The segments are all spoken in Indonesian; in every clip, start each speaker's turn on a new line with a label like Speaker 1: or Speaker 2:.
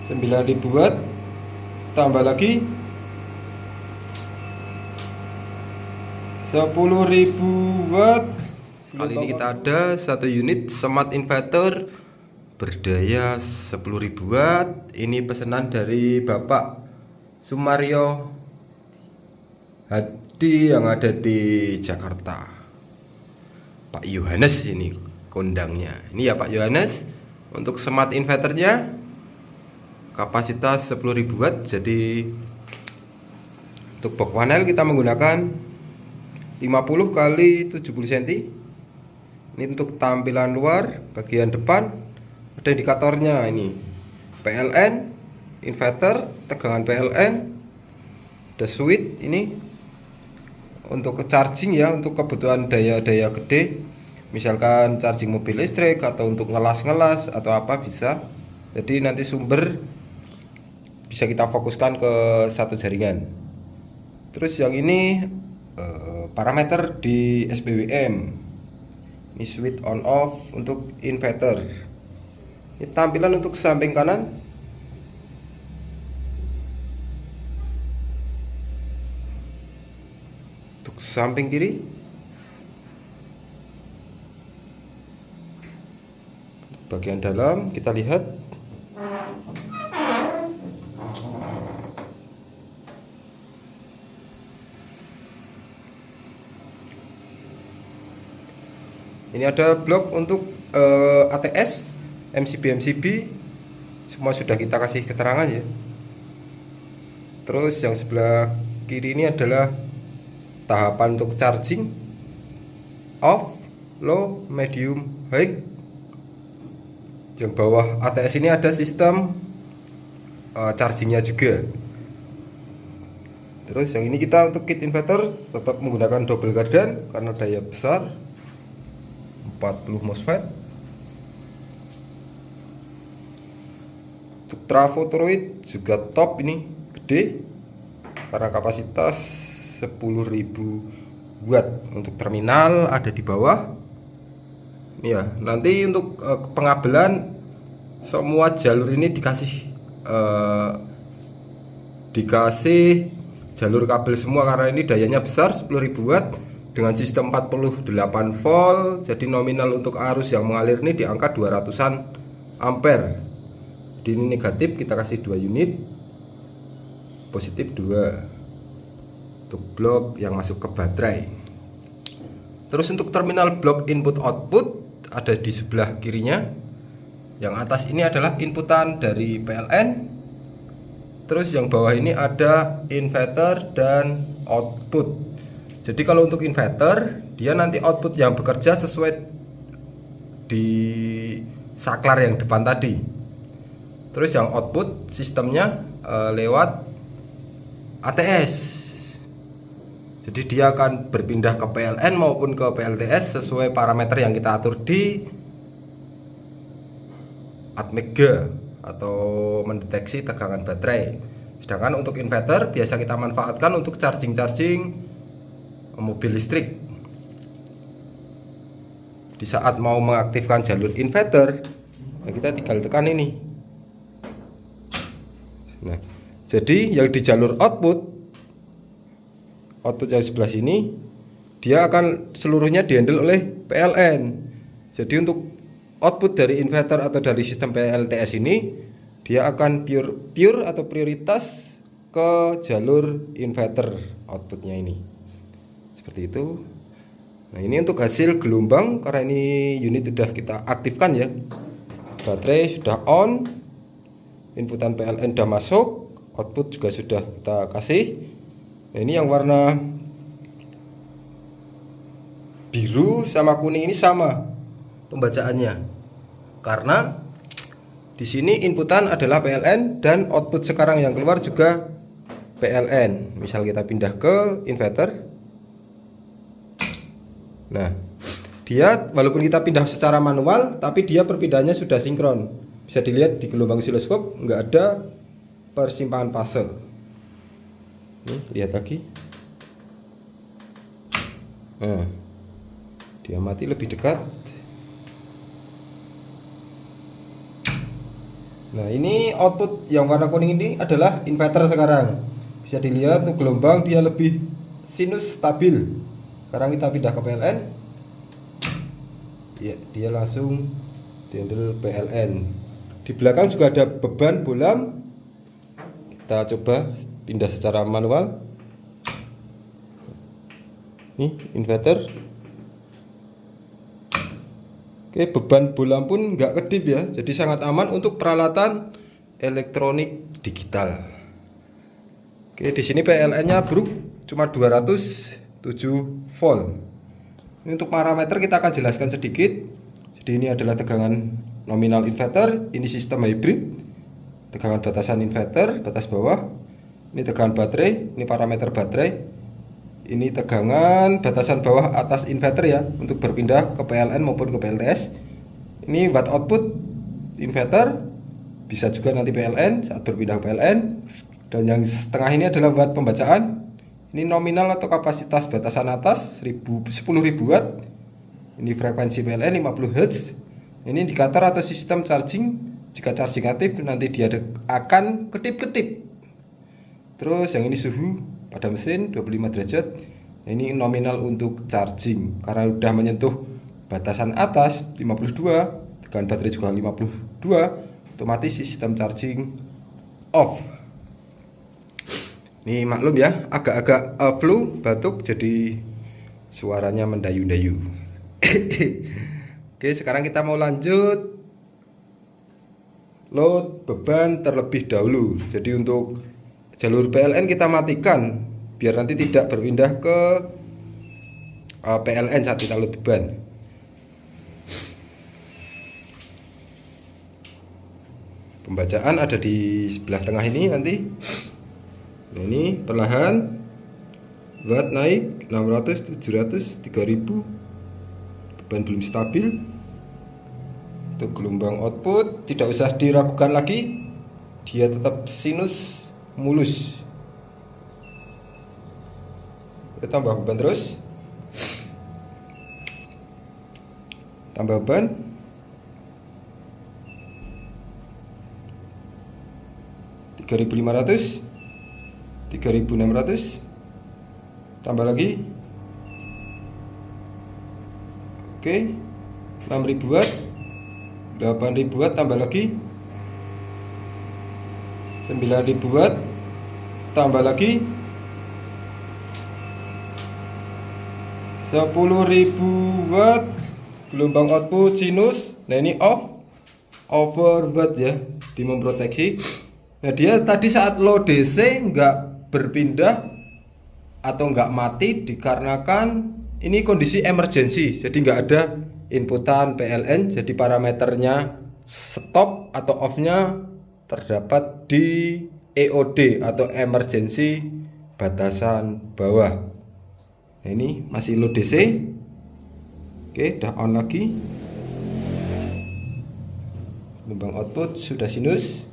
Speaker 1: 9.000 watt, tambah lagi 10.000 watt. Kali ini kita ada satu unit smart inverter berdaya 10.000 watt. Ini pesanan dari Bapak Sumario Hadi yang ada di Jakarta. Pak Yohanes ini kondangnya. Ini ya Pak Yohanes. Untuk smart inverternya kapasitas 10.000 watt. Jadi untuk box panel kita menggunakan 50 kali 70 cm. Ini untuk tampilan luar. Bagian depan ada indikatornya, ini PLN, inverter, tegangan PLN, ada switch ini untuk ke charging ya, untuk kebutuhan daya-daya gede, misalkan charging mobil listrik atau untuk ngelas-ngelas atau apa bisa. Jadi nanti sumber bisa kita fokuskan ke satu jaringan. Terus yang ini parameter di SPWM. Ini switch on off untuk inverter. Ini tampilan untuk samping kanan. Untuk samping kiri. Bagian dalam kita lihat. Ini ada blok untuk ATS, MCB semua sudah kita kasih keterangan ya. Terus yang sebelah kiri ini adalah tahapan untuk charging, off, low, medium, high. Yang bawah ATS ini ada sistem chargingnya juga. Terus yang ini kita untuk kit inverter tetap menggunakan double gardan karena daya besar, 40 MOSFET. Untuk trafo toroid juga top, ini gede karena kapasitas 10.000 watt. Untuk terminal ada di bawah. Ini ya, nanti untuk pengabelan semua jalur ini dikasih jalur kabel semua karena ini dayanya besar 10.000 watt dengan sistem 48 volt. Jadi nominal untuk arus yang mengalir ini di angka 200-an ampere. Jadi ini negatif kita kasih 2 unit, positif 2 untuk blok yang masuk ke baterai. Terus untuk terminal blok input output ada di sebelah kirinya. Yang atas ini adalah inputan dari PLN. Terus yang bawah ini ada inverter dan output. Jadi kalau untuk inverter, dia nanti output yang bekerja sesuai di saklar yang depan tadi. Terus yang output sistemnya lewat ATS. Jadi dia akan berpindah ke PLN maupun ke PLTS sesuai parameter yang kita atur di Atmega atau mendeteksi tegangan baterai. Sedangkan untuk inverter biasa kita manfaatkan untuk charging mobil listrik. Di saat mau mengaktifkan jalur inverter, nah kita tinggal tekan ini. Nah, jadi yang di jalur output yang sebelah sini, dia akan seluruhnya dihandle oleh PLN. Jadi untuk output dari inverter atau dari sistem PLTS ini, dia akan pure atau prioritas ke jalur inverter outputnya ini. Seperti itu. Nah, ini untuk hasil gelombang karena ini unit sudah kita aktifkan ya. Baterai sudah on, inputan PLN sudah masuk, output juga sudah kita kasih. Nah, ini yang warna biru sama kuning ini sama pembacaannya. Karena di sini inputan adalah PLN dan output sekarang yang keluar juga PLN. Misal kita pindah ke inverter. Nah, dia walaupun kita pindah secara manual, tapi dia perpindahannya sudah sinkron. Bisa dilihat di gelombang osiloskop nggak ada persimpangan fase. Nih, lihat lagi. Nah, dia mati lebih dekat. Nah, ini output yang warna kuning ini adalah inverter sekarang. Bisa dilihat untuk gelombang dia lebih sinus stabil. Sekarang kita pindah ke PLN. Ya, dia langsung dihandle PLN. Di belakang juga ada beban bolam. Kita coba pindah secara manual. Nih, inverter. Oke, beban bolam pun nggak kedip ya, jadi sangat aman untuk peralatan elektronik digital. Oke, di sini PLN-nya bro cuma 207 volt. Ini untuk parameter kita akan jelaskan sedikit. Jadi ini adalah tegangan nominal inverter, ini sistem hybrid, tegangan batasan inverter, batas bawah. Ini tegangan baterai, ini parameter baterai. Ini tegangan batasan bawah atas inverter ya, untuk berpindah ke PLN maupun ke PLTS. Ini watt output inverter, bisa juga nanti PLN saat berpindah ke PLN. Dan yang setengah ini adalah watt pembacaan. Ini nominal atau kapasitas batasan atas 10.000 watt. Ini frekuensi PLN 50 Hz. Ini indikator atau sistem charging. Jika charging aktif nanti dia akan kedip-kedip. Terus yang ini suhu pada mesin 25 derajat. Ini nominal untuk charging karena udah menyentuh batasan atas 52, tegangan baterai juga 52, otomatis sistem charging off. Nih maklum ya, agak-agak flu, batuk, jadi suaranya mendayu-dayu. Oke, sekarang kita mau lanjut load beban terlebih dahulu. Jadi untuk jalur PLN kita matikan biar nanti tidak berpindah ke PLN saat kita load beban. Pembacaan ada di sebelah tengah ini nanti. Nah, ini perlahan watt naik 600, 700, 3000. Beban belum stabil. Untuk gelombang output tidak usah diragukan lagi, dia tetap sinus mulus. Kita tambah beban terus, tambah beban, (3.500), 3.600, tambah lagi, oke, 6.000 watt, 8.000 watt, tambah lagi, 9.000 watt, tambah lagi, 10.000 watt, gelombang output sinus. Nah ini over watt ya, di memproteksi. Nah dia tadi saat low DC nggak berpindah atau nggak mati dikarenakan ini kondisi emergency, jadi nggak ada inputan PLN, jadi parameternya stop atau off-nya terdapat di EOD atau emergency batasan bawah. Nah ini masih low DC. Oke, udah on lagi. Gelombang output sudah sinus.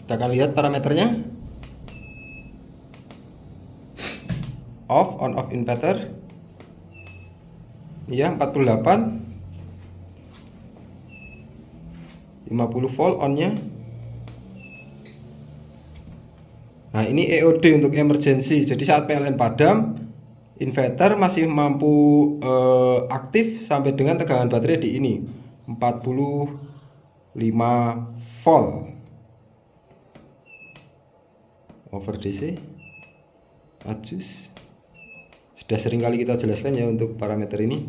Speaker 1: Kita akan lihat parameternya. Off, on off inverter. Iya, 48. 50 volt onnya. Nah ini EOD untuk emergency. Jadi saat PLN padam, inverter masih mampu aktif sampai dengan tegangan baterai di ini 45 volt. Over DC, adjust. Sudah sering kali kita jelaskan ya untuk parameter ini.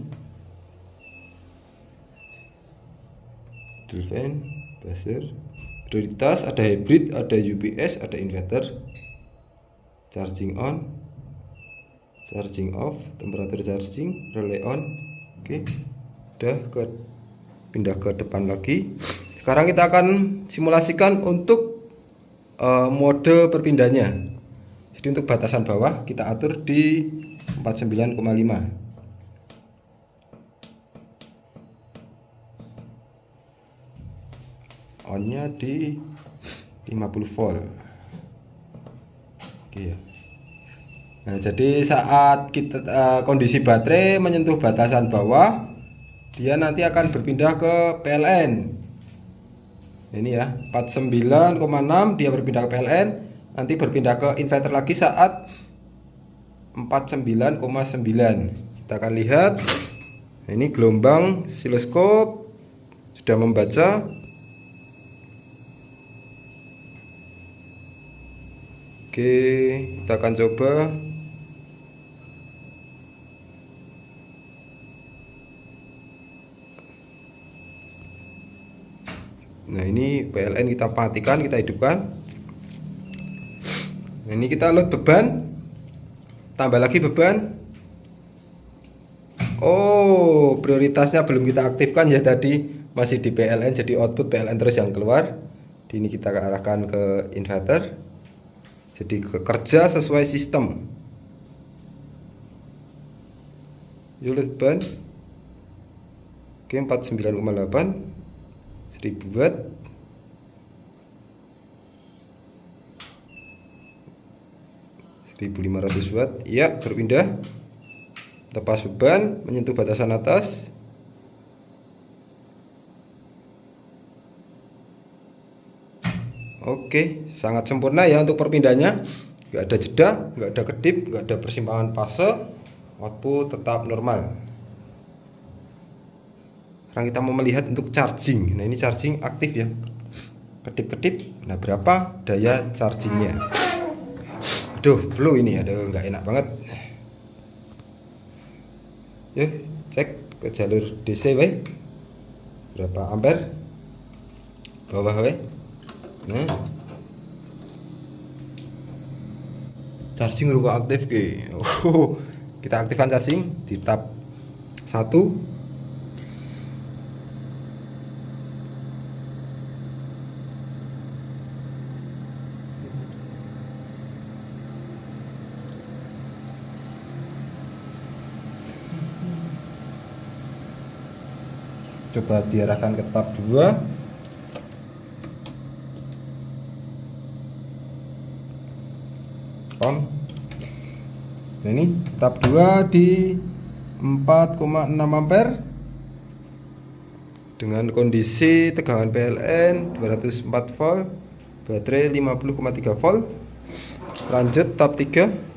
Speaker 1: Dual fan, buzzer, prioritas, ada hybrid, ada UPS, ada inverter. Charging on, charging off, temperatur charging, relay on. Oke, udah pindah ke depan lagi. Sekarang kita akan simulasikan untuk mode perpindahannya. Jadi untuk batasan bawah kita atur di 49,5. On-nya di 50 volt. Oke ya. Nah, jadi saat kita kondisi baterai menyentuh batasan bawah, dia nanti akan berpindah ke PLN. Ini ya, 49,6 dia berpindah ke PLN, nanti berpindah ke inverter lagi saat 49,9. Kita akan lihat. Ini gelombang siloskop sudah membaca. Oke, kita akan coba. Nah, ini PLN kita matikan, kita hidupkan. Nah, ini kita load beban. Tambah lagi beban. Oh, prioritasnya belum kita aktifkan ya, tadi masih di PLN, jadi output PLN terus yang keluar. Ini kita arahkan ke inverter. Jadi kerja sesuai sistem. Unit beban. Oke, 49,8. 1000 watt. Watt. Ya, berpindah. Lepas beban, menyentuh batasan atas. Oke, sangat sempurna ya untuk perpindahannya. Nggak ada jeda, nggak ada kedip, nggak ada persimpangan fase. Output tetap normal. Sekarang kita mau melihat untuk charging. Nah, ini charging aktif ya. Kedip-kedip. Nah, berapa daya chargingnya? Aduh, blue ini, aduh, nggak enak banget. Yuk, cek ke jalur DC, we. Berapa ampere? Bawah, we. Nah, charging ruko aktif ke. Kita aktifkan charging di tab 1. Coba diarahkan ke tab 2. On. Nah, ini tab 2 di 4,6 ampere dengan kondisi tegangan PLN 204 volt, baterai 50,3 volt. Lanjut tab 3.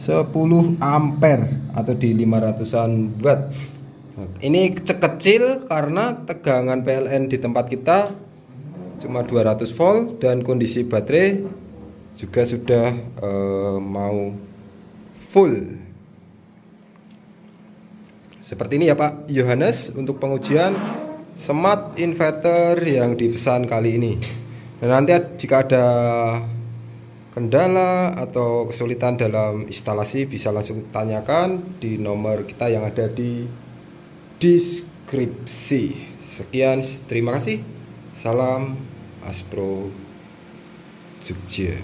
Speaker 1: 10 ampere atau di 500-an watt. Ini kecil karena tegangan PLN di tempat kita cuma 200 volt dan kondisi baterai juga sudah mau full. Seperti ini ya Pak Yohanes untuk pengujian smart inverter yang dipesan kali ini. Dan nanti jika ada kendala atau kesulitan dalam instalasi bisa langsung tanyakan di nomor kita yang ada di deskripsi. Sekian, terima kasih. Salam Aspro Jogja.